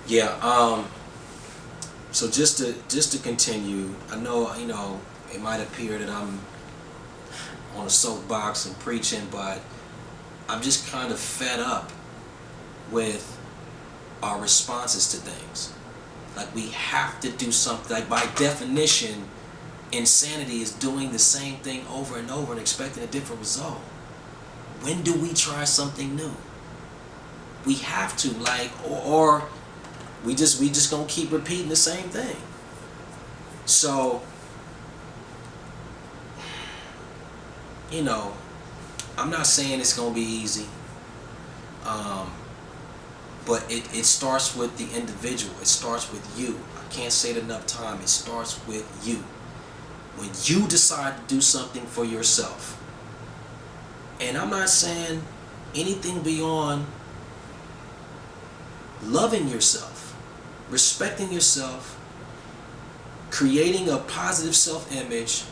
Yeah. So just to continue, I know it might appear that I'm on a soapbox and preaching, but I'm just kind of fed up with our responses to things. Like we have to do something. Like by definition, insanity is doing the same thing over and over and expecting a different result. When do we try something new? We have to, or we just gonna keep repeating the same thing. So, I'm not saying it's gonna be easy, but it starts with the individual. It starts with you. I can't say it enough times. It starts with you. When you decide to do something for yourself. And I'm not saying anything beyond loving yourself, respecting yourself, creating a positive self-image,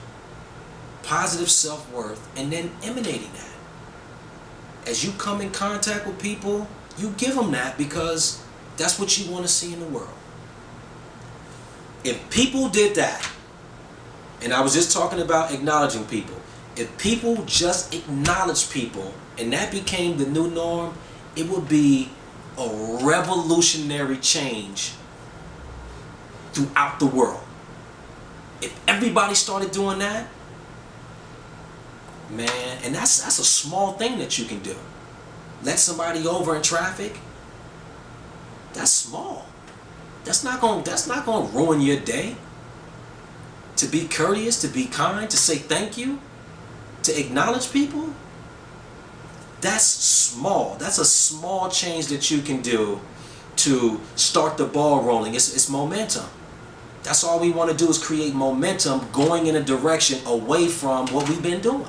positive self-worth, and then emanating that. As you come in contact with people, you give them that because that's what you want to see in the world. If people did that, and I was just talking about acknowledging people, if people just acknowledge people and that became the new norm, it would be a revolutionary change throughout the world. If everybody started doing that, man, and that's a small thing that you can do. Let somebody over in traffic, that's small. That's not gonna ruin your day. To be courteous, to be kind, to say thank you, to acknowledge people, that's small. That's a small change that you can do to start the ball rolling. It's momentum. That's all we want to do is create momentum going in a direction away from what we've been doing.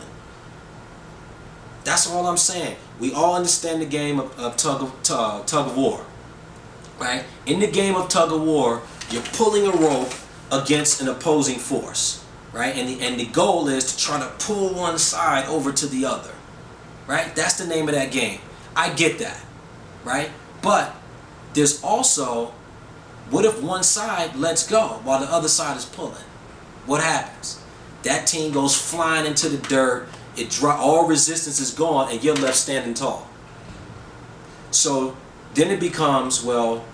That's all I'm saying. We all understand the game of tug of war, right? In the game of tug of war, you're pulling a rope against an opposing force, right? And the goal is to try to pull one side over to the other, right? That's the name of that game. I get that, right? But there's also, what if one side lets go while the other side is pulling? What happens? That team goes flying into the dirt. All resistance is gone, and you're left standing tall. So then it becomes, well,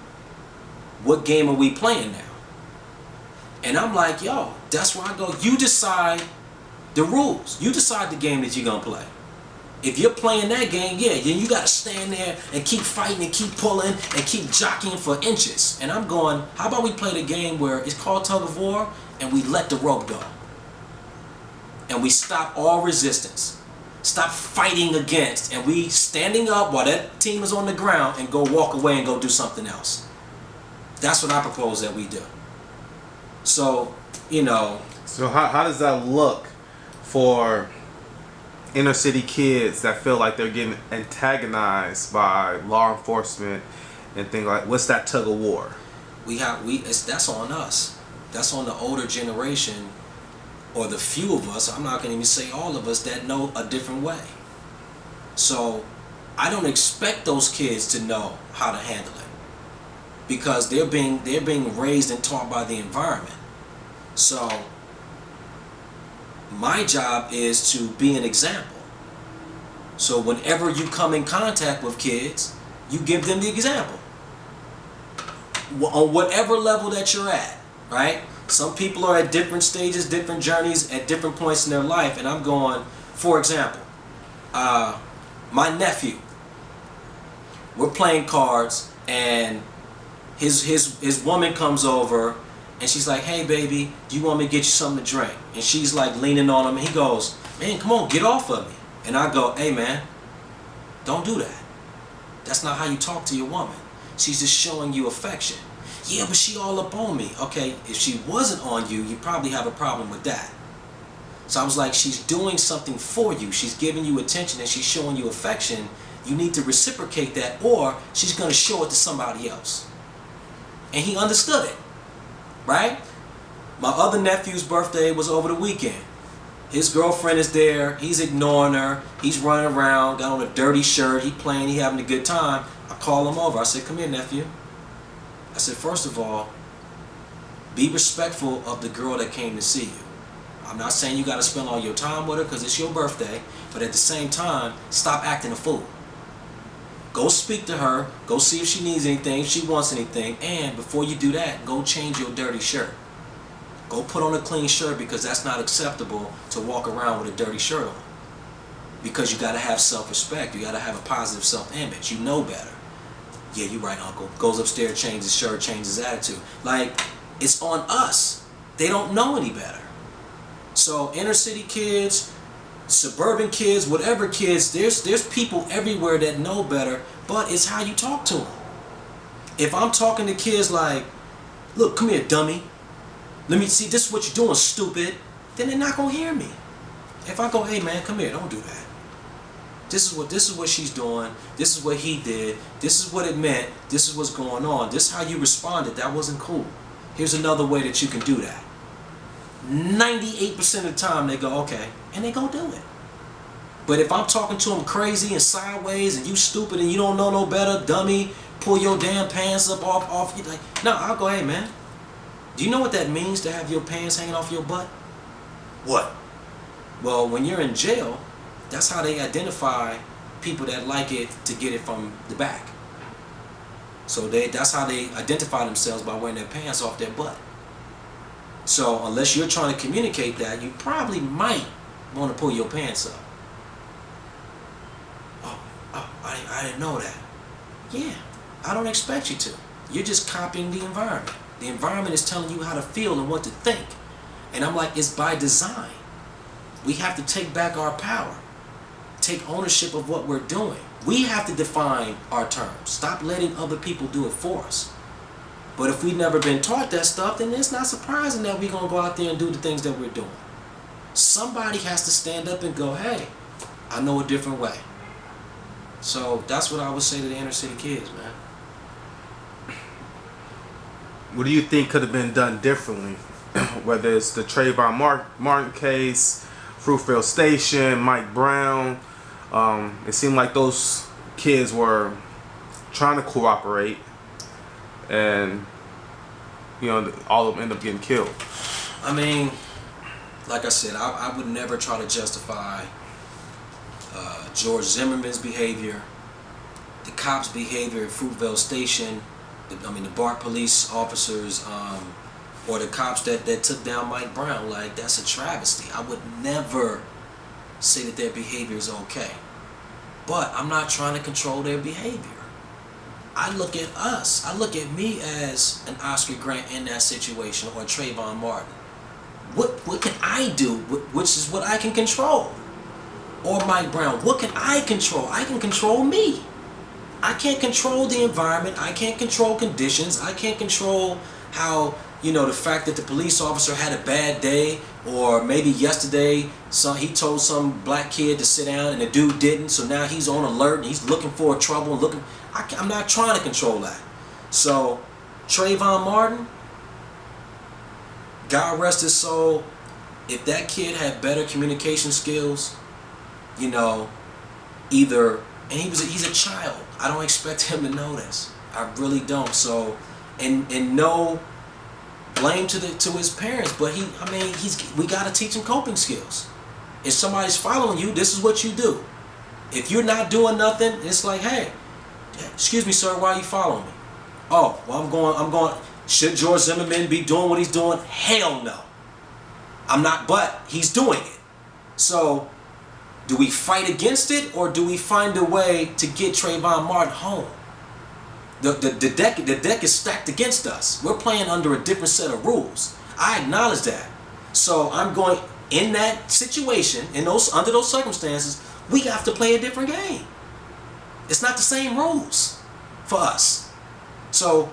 what game are we playing now? And I'm like, yo, that's where I go. You decide the rules. You decide the game that you're going to play. If you're playing that game, yeah, then you got to stand there and keep fighting and keep pulling and keep jockeying for inches. And I'm going, how about we play the game where it's called tug of war and we let the rope go? And we stop all resistance. Stop fighting against. And we standing up while that team is on the ground and go walk away and go do something else. That's what I propose that we do. So, So how does that look for inner city kids that feel like they're getting antagonized by law enforcement and things like, what's that tug of war? That's on us. That's on the older generation, or the few of us, I'm not going to even say all of us, that know a different way. So I don't expect those kids to know how to handle it, because they're being raised and taught by the environment. So my job is to be an example. So whenever you come in contact with kids, you give them the example. On whatever level that you're at, right? Some people are at different stages, different journeys, at different points in their life. And I'm going, for example, my nephew, we're playing cards, and his woman comes over, and she's like, hey baby, do you want me to get you something to drink? And she's like leaning on him, and he goes, man, come on, get off of me. And I go, hey man, don't do that. That's not how you talk to your woman. She's just showing you affection. Yeah, but she all up on me. Okay, if she wasn't on you, you probably have a problem with that. So I was like, she's doing something for you. She's giving you attention and she's showing you affection. You need to reciprocate that, or she's going to show it to somebody else. And he understood it, right? My other nephew's birthday was over the weekend. His girlfriend is there. He's ignoring her. He's running around, got on a dirty shirt. He playing. He having a good time. I call him over. I said, come here, nephew. I said, first of all, be respectful of the girl that came to see you. I'm not saying you got to spend all your time with her because it's your birthday, but at the same time, stop acting a fool. Go speak to her, go see if she needs anything, if she wants anything, and before you do that, go change your dirty shirt. Go put on a clean shirt, because that's not acceptable to walk around with a dirty shirt on. Because you got to have self-respect, you got to have a positive self-image, you know better. Yeah, you're right, uncle. Goes upstairs, changes his shirt, changes his attitude. Like, it's on us. They don't know any better. So inner city kids, suburban kids, whatever kids, there's people everywhere that know better, but it's how you talk to them. If I'm talking to kids like, look, come here, dummy. Let me see, this is what you're doing, stupid. Then they're not gonna hear me. If I go, hey man, come here, don't do that. This is what she's doing. This is what he did. This is what it meant. This is what's going on. This is how you responded. That wasn't cool. Here's another way that you can do that. 98% of the time they go, okay, and they go do it. But if I'm talking to them crazy and sideways and you stupid and you don't know no better, dummy, pull your damn pants up off you, like, no, I'll go, hey man, do you know what that means to have your pants hanging off your butt? What? Well, when you're in jail, that's how they identify people that like it to get it from the back. So that's how they identify themselves, by wearing their pants off their butt. So unless you're trying to communicate that, you probably might want to pull your pants up. Oh, I didn't know that. Yeah, I don't expect you to. You're just copying the environment. The environment is telling you how to feel and what to think. And I'm like, it's by design. We have to take back our power. Take ownership of what we're doing. We have to define our terms. Stop letting other people do it for us. But if we've never been taught that stuff, then it's not surprising that we're going to go out there and do the things that we're doing. Somebody has to stand up and go, hey, I know a different way. So that's what I would say to the inner city kids, man. What do you think could have been done differently? Whether it's the Trayvon Martin case, Fruitvale Station, Mike Brown. It seemed like those kids were trying to cooperate, and you know, all of them end up getting killed. I mean, like I said, I would never try to justify George Zimmerman's behavior, the cops' behavior at Fruitvale Station, the BART police officers, or the cops that took down Mike Brown. Like, that's a travesty. I would never say that their behavior is okay. But I'm not trying to control their behavior. I look at us. I look at me as an Oscar Grant in that situation, or Trayvon Martin. What can I do, which is what I can control? Or Mike Brown, what can I control? I can control me. I can't control the environment. I can't control conditions. I can't control how, the fact that the police officer had a bad day, or maybe yesterday he told some black kid to sit down and the dude didn't, so now he's on alert and he's looking for trouble. I'm not trying to control that. So Trayvon Martin, God rest his soul, if that kid had better communication skills, either, and he's a child. I don't expect him to know this. I really don't. So, and no blame to his parents, but we gotta teach him coping skills. If somebody's following you, this is what you do. If you're not doing nothing, it's like, hey, excuse me, sir, why are you following me? Oh, well, I'm going. Should George Zimmerman be doing what he's doing? Hell no. I'm not, but he's doing it. So, do we fight against it, or do we find a way to get Trayvon Martin home? The deck is stacked against us. We're playing under a different set of rules. I acknowledge that. So I'm going, in that situation, under those circumstances, we have to play a different game. It's not the same rules for us. So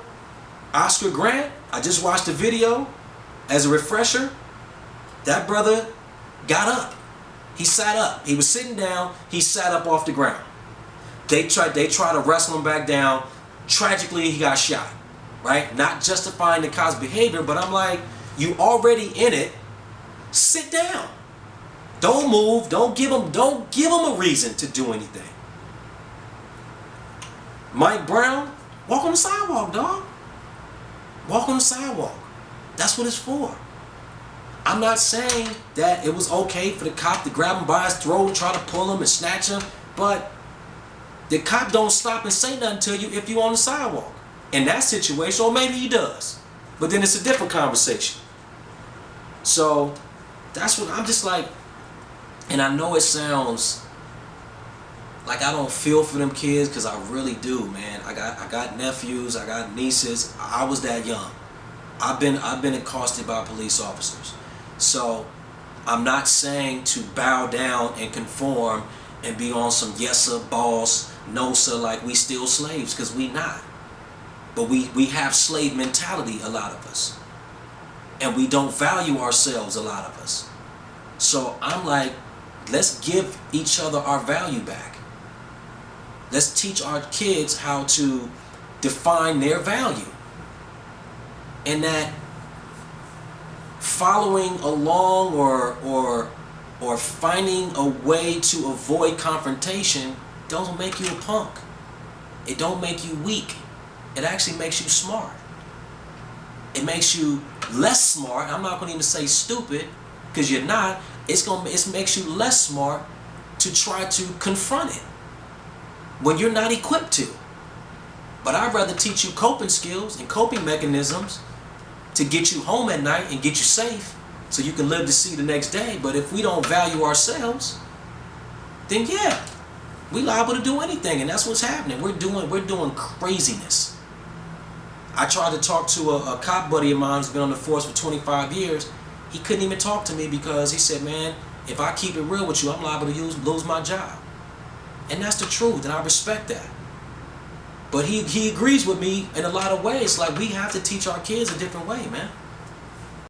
Oscar Grant, I just watched the video as a refresher. That brother got up. He sat up. He was sitting down. He sat up off the ground. They tried to wrestle him back down. Tragically, he got shot. Right? Not justifying the cop's behavior, but I'm like, you already in it. Sit down. Don't move. Don't give him a reason to do anything. Mike Brown, walk on the sidewalk, dog. Walk on the sidewalk. That's what it's for. I'm not saying that it was okay for the cop to grab him by his throat, try to pull him and snatch him, but the cop don't stop and say nothing to you if you're on the sidewalk. In that situation, or maybe he does. But then it's a different conversation. So that's what I'm just like, and I know it sounds like I don't feel for them kids, because I really do, man. I got nephews, I got nieces. I was that young. I've been accosted by police officers. So I'm not saying to bow down and conform and be on some yes sir boss, no sir, like we still slaves, because we not. But we have slave mentality, a lot of us. And we don't value ourselves, a lot of us. So I'm like, let's give each other our value back. Let's teach our kids how to define their value. And that following along or finding a way to avoid confrontation don't make you a punk. It don't make you weak. It actually makes you smart. It makes you less smart. I'm not going to even say stupid, because you're not. It makes you less smart to try to confront it when you're not equipped to. But I'd rather teach you coping skills and coping mechanisms to get you home at night and get you safe so you can live to see the next day. But if we don't value ourselves, then yeah, we liable to do anything, and that's what's happening. We're doing craziness. I tried to talk to a cop buddy of mine who's been on the force for 25 years. He couldn't even talk to me because he said, man, if I keep it real with you, I'm liable to lose my job. And that's the truth, and I respect that. But he agrees with me in a lot of ways. Like, we have to teach our kids a different way, man.